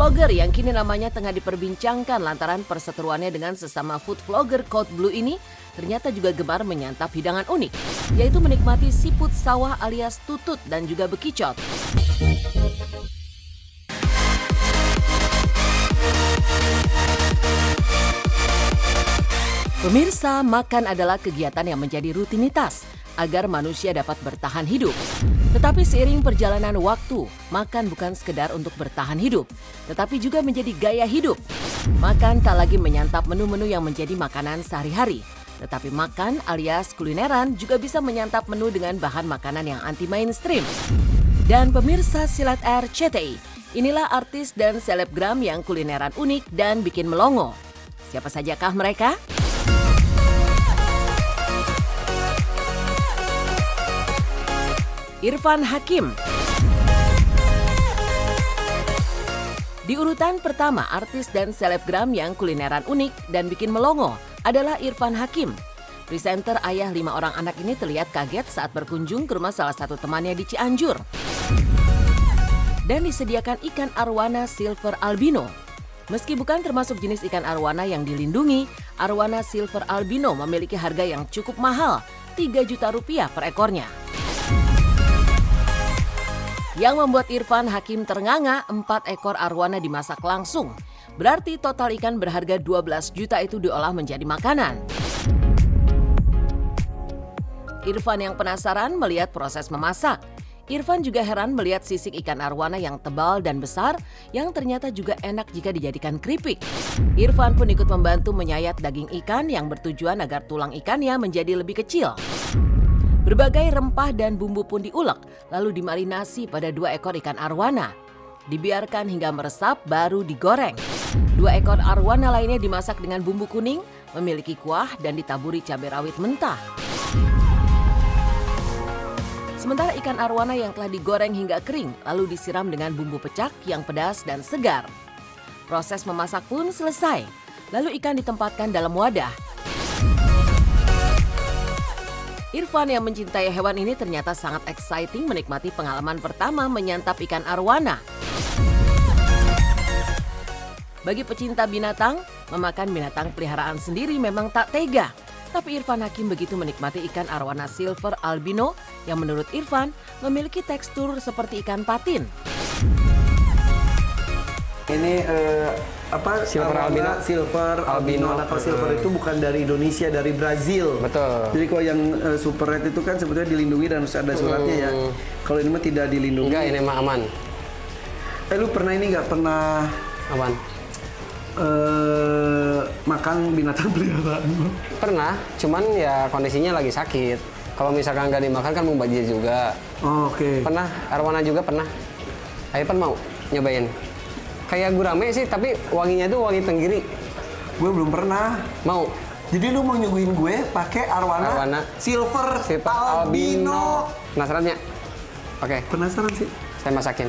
vlogger yang kini namanya tengah diperbincangkan lantaran perseteruannya dengan sesama food vlogger Code Blue ini ternyata juga gemar menyantap hidangan unik, yaitu menikmati siput sawah alias tutut dan juga bekicot. Pemirsa, makan adalah kegiatan yang menjadi rutinitas agar manusia dapat bertahan hidup. Tetapi seiring perjalanan waktu, makan bukan sekedar untuk bertahan hidup, tetapi juga menjadi gaya hidup. Makan tak lagi menyantap menu-menu yang menjadi makanan sehari-hari, tetapi makan alias kulineran juga bisa menyantap menu dengan bahan makanan yang anti mainstream. Dan pemirsa Silat RCTI, inilah artis dan selebgram yang kulineran unik dan bikin melongo. Siapa sajakah mereka? Irfan Hakim. Di urutan pertama, artis dan selebgram yang kulineran unik dan bikin melongo adalah Irfan Hakim. Presenter ayah 5 orang anak ini terlihat kaget saat berkunjung ke rumah salah satu temannya di Cianjur. Dan disediakan ikan arwana silver albino. Meski bukan termasuk jenis ikan arwana yang dilindungi, arwana silver albino memiliki harga yang cukup mahal, 3 juta rupiah per ekornya. Yang membuat Irfan Hakim ternganga, 4 ekor arwana dimasak langsung. Berarti total ikan berharga 12 juta itu diolah menjadi makanan. Irfan yang penasaran melihat proses memasak. Irfan juga heran melihat sisik ikan arwana yang tebal dan besar yang ternyata juga enak jika dijadikan keripik. Irfan pun ikut membantu menyayat daging ikan yang bertujuan agar tulang ikannya menjadi lebih kecil. Berbagai rempah dan bumbu pun diulek, lalu dimarinasi pada 2 ekor ikan arwana. Dibiarkan hingga meresap baru digoreng. 2 ekor arwana lainnya dimasak dengan bumbu kuning, memiliki kuah dan ditaburi cabai rawit mentah. Sementara ikan arwana yang telah digoreng hingga kering, lalu disiram dengan bumbu pecak yang pedas dan segar. Proses memasak pun selesai, lalu ikan ditempatkan dalam wadah. Irfan yang mencintai hewan ini ternyata sangat exciting menikmati pengalaman pertama menyantap ikan arwana. Bagi pecinta binatang, memakan binatang peliharaan sendiri memang tak tega. Tapi Irfan Hakim begitu menikmati ikan arwana silver albino yang menurut Irfan memiliki tekstur seperti ikan patin. Ini Silver albino. Silver albino. Nah, kalau silver itu bukan dari Indonesia, dari Brazil. Betul. Jadi kalau yang super red itu kan sebetulnya dilindungi dan harus ada suratnya ya. Kalau ini mah tidak dilindungi. Enggak, ini mah aman. Lu pernah ini nggak pernah Aman. makan binatang peliharaan? Pernah, cuman ya kondisinya lagi sakit. Kalau misalkan nggak dimakan kan mubazir juga. Oh, oke. Pernah, arwana juga pernah. Ayo mau nyobain. Kayak gurame sih, tapi wanginya tuh wangi tenggiri. Gue belum pernah. Mau? Jadi lu mau nyuguhin gue pakai arwana silver albino. Penasaran ya? Oke, Penasaran sih. saya masakin.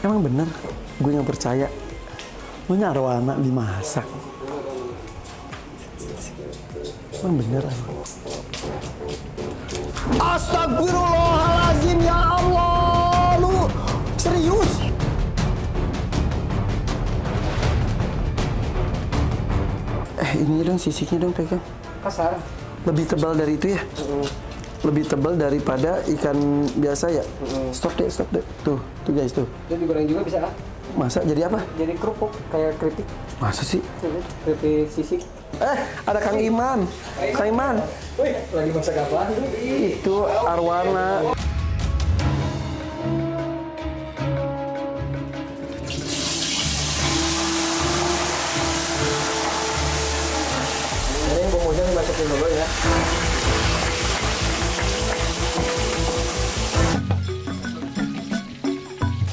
Emang bener, gue nggak percaya. Lu arwana dimasak. Emang bener. Astagfirullahaladzim, ya Allah, lu serius? Ini dong, sisiknya dong pegang. Kasar. Lebih tebal dari itu ya? Lebih tebal daripada ikan biasa ya? Stop deh. Tuh guys, tuh. Itu digoreng juga bisa, Masa jadi apa? jadi kerupuk, kayak keripik. Masa sih? Keripik sisik. Ada Kang Iman. Kang Iman. Wih, lagi masak apa? Itu arwana. Ini bumbunya dimasukin dulu ya.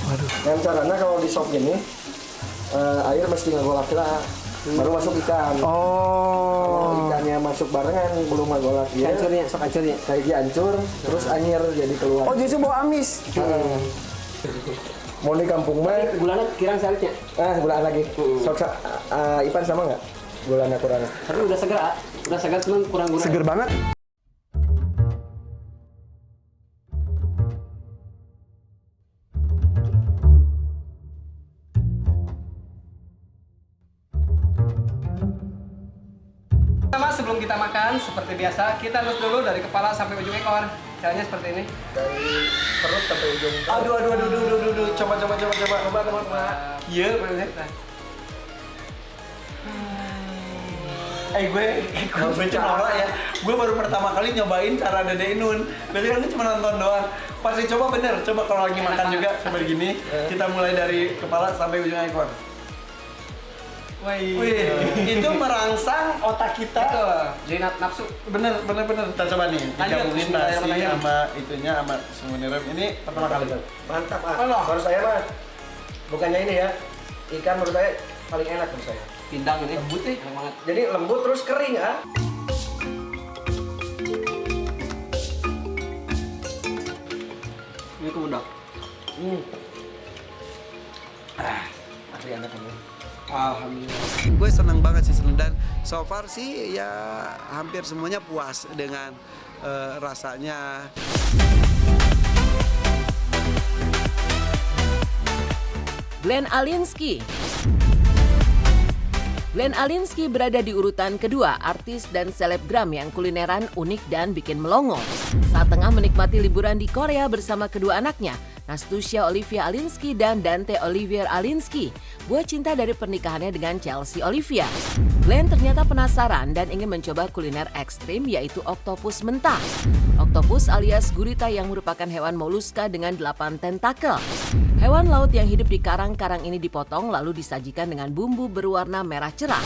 Waduh. Dan caranya kalau di sop ini, air mesti ngagolak lah. Baru masuk ikan. Kalau Oh. ikannya masuk barengan, belum ngagolak dia. Hancurnya, sok hancurnya. Kayak hancur, terus anyir jadi keluar. Oh, justru bau amis. Mau di kampung mah. Gulana kirang saritnya. Bulan lagi. Sok Ipan sama nggak? Gulana kurang. Tapi udah segar cuman kurang gurih. Seger banget. sebelum kita makan, seperti biasa, kita lus dulu dari kepala sampai ujung ekor. Caranya seperti ini. Dari perut sampai ujung. Aduh. Coba. Coba. Iya. Gue cuma ya. Gue baru pertama kali nyobain cara Dede Inun. Biasanya kan cuma nonton doang. Pasti coba bener. Coba kalau lagi makan juga sampai gini. Kita mulai dari kepala sampai ujung ekor. Wih, itu merangsang otak kita. Jadi nafsu. Bener. Kita coba nih. Digabungin nasi sama itunya sama semunirem. Ini pertama kali. Mantap, Menurut saya mah bukannya ini ya. Ikan menurut saya paling enak menurut saya. Pindang ini lembut nih, enak banget. Jadi lembut terus kering ah. Ini kemudak. Asli enak ini. Alhamdulillah. Gue senang banget sih dan so far sih ya hampir semuanya puas dengan rasanya. Glenn Alinsky. Glenn Alinsky berada di urutan kedua, artis dan selebgram yang kulineran unik dan bikin melongo. Saat tengah menikmati liburan di Korea bersama kedua anaknya, Nastusia Olivia Alinsky dan Dante Olivier Alinsky, buah cinta dari pernikahannya dengan Chelsea Olivia. Glenn ternyata penasaran dan ingin mencoba kuliner ekstrim yaitu oktopus mentah. Oktopus alias gurita yang merupakan hewan moluska dengan 8 tentakel. Hewan laut yang hidup di karang-karang ini dipotong lalu disajikan dengan bumbu berwarna merah cerah.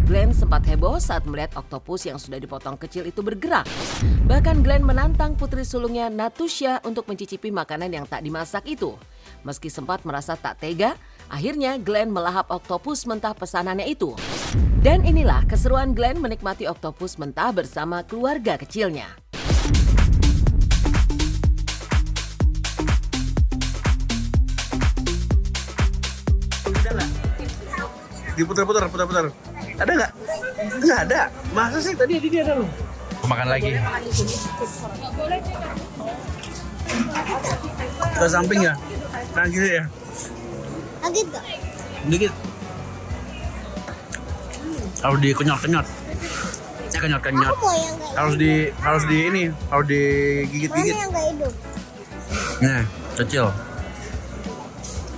Glenn sempat heboh saat melihat oktopus yang sudah dipotong kecil itu bergerak. Bahkan Glenn menantang putri sulungnya Natusha untuk mencicipi makanan yang tak dimasak itu. Meski sempat merasa tak tega, akhirnya Glenn melahap oktopus mentah pesanannya itu. Dan inilah keseruan Glenn menikmati oktopus mentah bersama keluarga kecilnya. Diputar-putar. Ada nggak? Nggak ada. Masa sih tadi dia ada loh. Makan lagi. Ke samping ya? Kanan kiri ya? Agak gak? Dikit. Harus dikenyot-kenyot. Kenyot. Aku mau yang kayak Harus digigit-gigit. Mana yang gak hidup? Nah, kecil.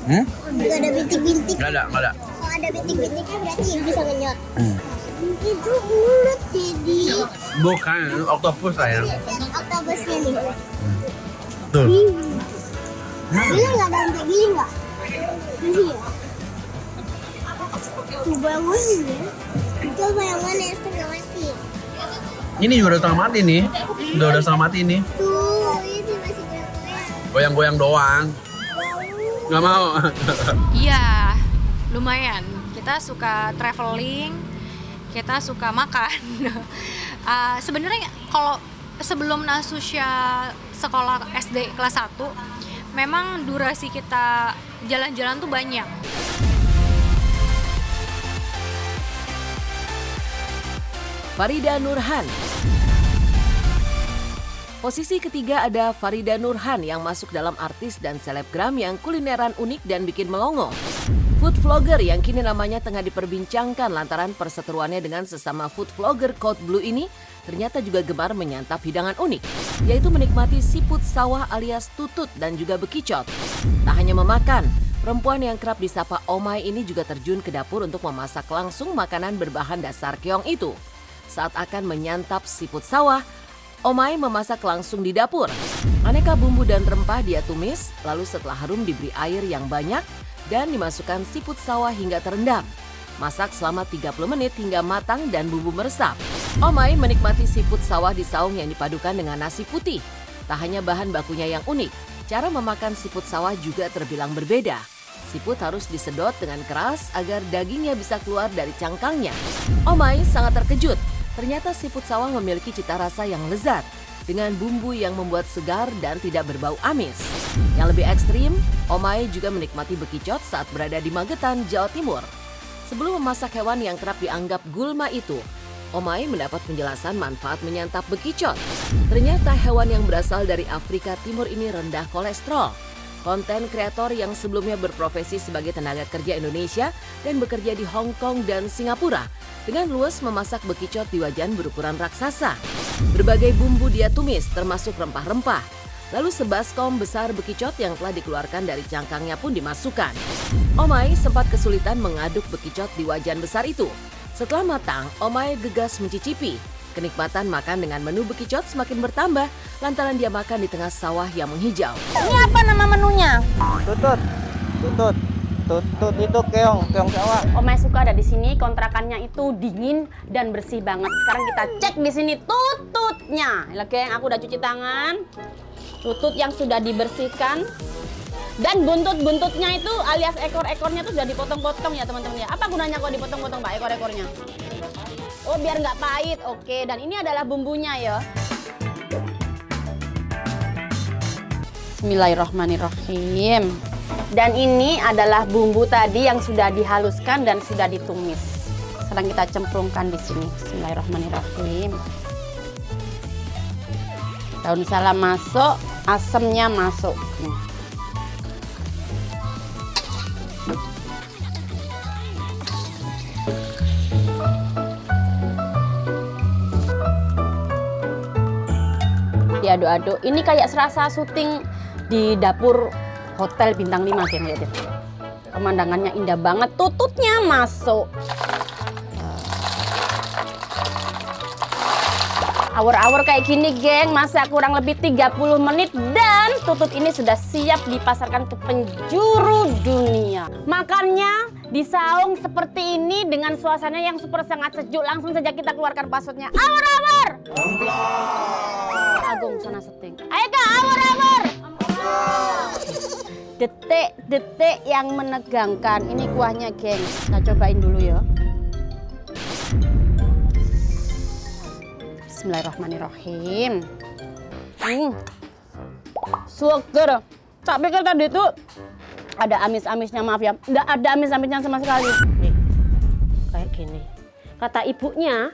Gak ada bintik-bintik. Nggak ada. Kalau ada bintik-bintiknya berarti bisa ngenyot. Itu mulut jadi. Bukan, oktopus sayang. Oktopusnya nih. Tuh. Gini gak ada yang kayak gini gak? Gini ya? Coba yang mana ya? Coba yang mana yang setengah mati? Ini juga udah setengah mati nih. Udah setengah mati nih. Tuh, ini masih goyang-goyang. Goyang-goyang doang. Nggak mau. Iya, lumayan. Kita suka traveling, kita suka makan. Sebenarnya kalau sebelum Nasusya sekolah SD kelas 1, memang durasi kita jalan-jalan tuh banyak. Farida Nurhan. Posisi ketiga ada Farida Nurhan yang masuk dalam artis dan selebgram yang kulineran unik dan bikin melongo. Food vlogger yang kini namanya tengah diperbincangkan lantaran perseteruannya dengan sesama food vlogger Code Blue ini ternyata juga gemar menyantap hidangan unik, yaitu menikmati siput sawah alias tutut dan juga bekicot. Tak hanya memakan, perempuan yang kerap disapa Omai ini juga terjun ke dapur untuk memasak langsung makanan berbahan dasar keong itu. Saat akan menyantap siput sawah, Omai memasak langsung di dapur. Aneka bumbu dan rempah dia tumis, lalu setelah harum diberi air yang banyak dan dimasukkan siput sawah hingga terendam. Masak selama 30 menit hingga matang dan bumbu meresap. Omai menikmati siput sawah di saung yang dipadukan dengan nasi putih. Tak hanya bahan bakunya yang unik, cara memakan siput sawah juga terbilang berbeda. Siput harus disedot dengan keras agar dagingnya bisa keluar dari cangkangnya. Omai sangat terkejut. Ternyata siput sawah memiliki cita rasa yang lezat dengan bumbu yang membuat segar dan tidak berbau amis. Yang lebih ekstrim, Omai juga menikmati bekicot saat berada di Magetan, Jawa Timur. Sebelum memasak hewan yang kerap dianggap gulma itu, Omai mendapat penjelasan manfaat menyantap bekicot. Ternyata hewan yang berasal dari Afrika Timur ini rendah kolesterol. Konten kreator yang sebelumnya berprofesi sebagai tenaga kerja Indonesia dan bekerja di Hong Kong dan Singapura dengan luas memasak bekicot di wajan berukuran raksasa. Berbagai bumbu dia tumis termasuk rempah-rempah. Lalu sebaskom besar bekicot yang telah dikeluarkan dari cangkangnya pun dimasukkan. Omai sempat kesulitan mengaduk bekicot di wajan besar itu. Setelah matang, Omai gegas mencicipi. Kenikmatan makan dengan menu bekicot semakin bertambah lantaran dia makan di tengah sawah yang menghijau. Ini apa nama menunya? Tutut itu keong sawah. Omai suka ada di sini, kontrakannya itu dingin dan bersih banget. Sekarang kita cek di sini tututnya. Oke, aku udah cuci tangan. Tutut yang sudah dibersihkan. Dan buntut-buntutnya itu alias ekor-ekornya itu sudah dipotong-potong ya teman-teman ya. Apa gunanya kalau dipotong-potong Pak ekor-ekornya? Oh biar nggak pahit. Oke, dan ini adalah bumbunya ya. Bismillahirrahmanirrahim. Dan ini adalah bumbu tadi yang sudah dihaluskan dan sudah ditumis. Sekarang kita cemplungkan di sini. Bismillahirrahmanirrahim. Daun salam masuk, asemnya masuk. Diaduk-aduk. Ini kayak serasa syuting di dapur hotel bintang 5 geng, lihat deh. Pemandangannya indah banget, tututnya masuk. Awur-awur kayak gini geng, masak kurang lebih 30 menit dan tutut ini sudah siap dipasarkan ke penjuru dunia. Makannya di saung seperti ini dengan suasana yang super sangat sejuk. Langsung saja kita keluarkan passwordnya. Awur-awur! Agung sana setting. Ayo Kak, awur-awur! Detik-detik yang menegangkan. Ini kuahnya geng, kita cobain dulu ya. Bismillahirrahmanirrahim. Seger. Tak pikir tadi itu ada amis-amisnya, maaf ya. Nggak ada amis-amisnya sama sekali. Nih, kayak gini. Kata ibunya,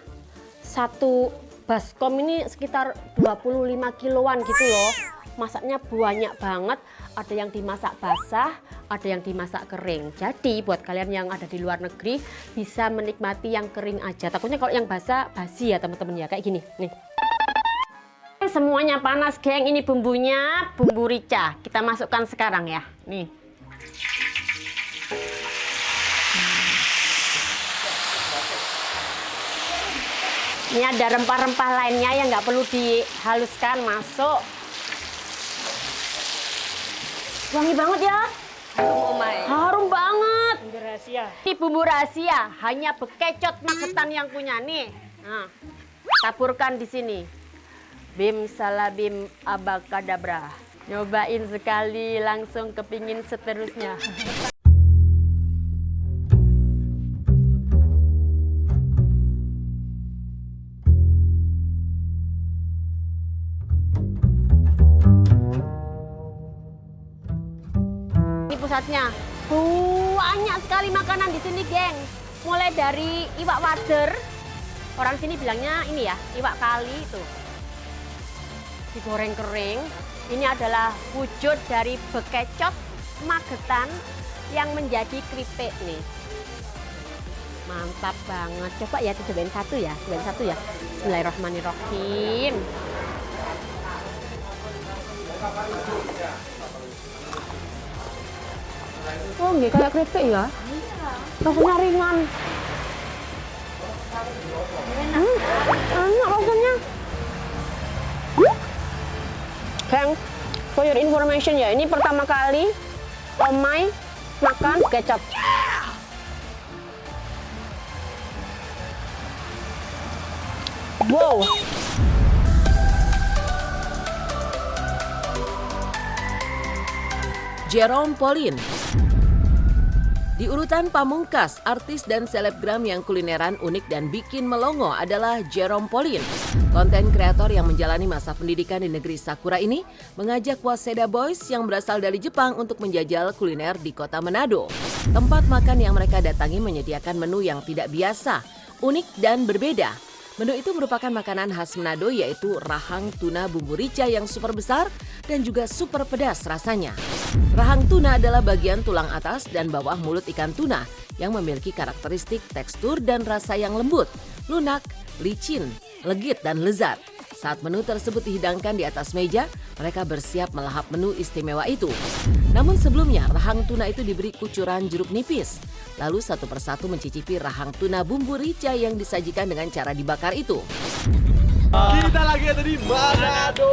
satu baskom ini sekitar 25 kiloan gitu loh. Masaknya banyak banget. Ada yang dimasak basah, ada yang dimasak kering. Jadi buat kalian yang ada di luar negeri bisa menikmati yang kering aja. Takutnya kalau yang basah basi ya teman-teman ya, kayak gini nih. Semuanya panas geng, ini bumbunya bumbu rica. Kita masukkan sekarang ya. Nih. Ini ada rempah-rempah lainnya yang nggak perlu dihaluskan, masuk. Wangi banget ya. Harum banget. Bumbu rahasia. Ini bumbu rahasia, hanya bekecot Magetan yang punya nih. Nah, taburkan di sini. Bim salabim abakadabra. Nyobain sekali langsung kepingin seterusnya. Pusatnya banyak sekali makanan di sini geng, mulai dari iwak wader, orang sini bilangnya ini ya iwak kali itu digoreng kering. Ini adalah wujud dari bekecot Magetan yang menjadi keripik nih, mantap banget. Coba ya cobain satu ya, Bismillahirrahmanirrahim. Oh, nggih kayak keripik ya. Rasanya ringan. Enak rasanya. Geng, for your information ya, ini pertama kali Omai makan kecap. Wow. Jerome Pauline. Di urutan pamungkas, artis dan selebgram yang kulineran unik dan bikin melongo adalah Jerome Pauline. Konten kreator yang menjalani masa pendidikan di negeri Sakura ini mengajak Waseda Boys yang berasal dari Jepang untuk menjajal kuliner di kota Manado. Tempat makan yang mereka datangi menyediakan menu yang tidak biasa, unik dan berbeda. Menu itu merupakan makanan khas Manado yaitu rahang tuna bumbu rica yang super besar dan juga super pedas rasanya. Rahang tuna adalah bagian tulang atas dan bawah mulut ikan tuna yang memiliki karakteristik tekstur dan rasa yang lembut, lunak, licin, legit, dan lezat. Saat menu tersebut dihidangkan di atas meja, mereka bersiap melahap menu istimewa itu. Namun sebelumnya, rahang tuna itu diberi kucuran jeruk nipis. Lalu satu persatu mencicipi rahang tuna bumbu rica yang disajikan dengan cara dibakar itu. Kita lagi ada di Manado.